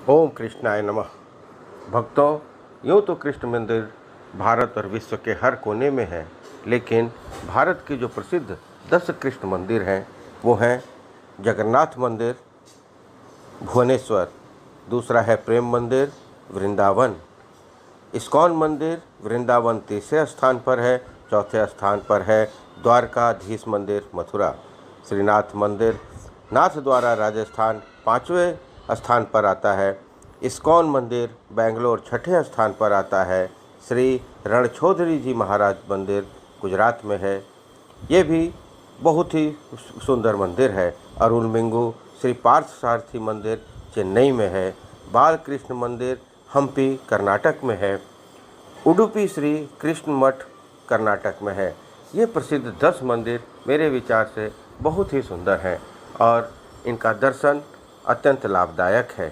ओम कृष्णाय नमः। भक्तों, यूँ तो कृष्ण मंदिर भारत और विश्व के हर कोने में है, लेकिन भारत के जो प्रसिद्ध 10 कृष्ण मंदिर हैं वो हैं जगन्नाथ मंदिर भुवनेश्वर, दूसरा है प्रेम मंदिर वृंदावन, इस्कॉन मंदिर वृंदावन तीसरे स्थान पर है, चौथे स्थान पर है द्वारकाधीश मंदिर मथुरा, श्रीनाथ मंदिर नाथ द्वारा राजस्थान पाँचवें स्थान पर आता है, इस्कॉन मंदिर बेंगलोर छठे स्थान पर आता है, श्री रणछोड़दास जी महाराज मंदिर गुजरात में है। ये भी बहुत ही सुंदर मंदिर है। अरुलमिंगु श्री पार्थ सारथी मंदिर चेन्नई में है। बालकृष्ण मंदिर हम्पी कर्नाटक में है। उडुपी श्री कृष्ण मठ कर्नाटक में है। ये प्रसिद्ध 10 मंदिर मेरे विचार से बहुत ही सुंदर हैं और इनका दर्शन अत्यंत लाभदायक है।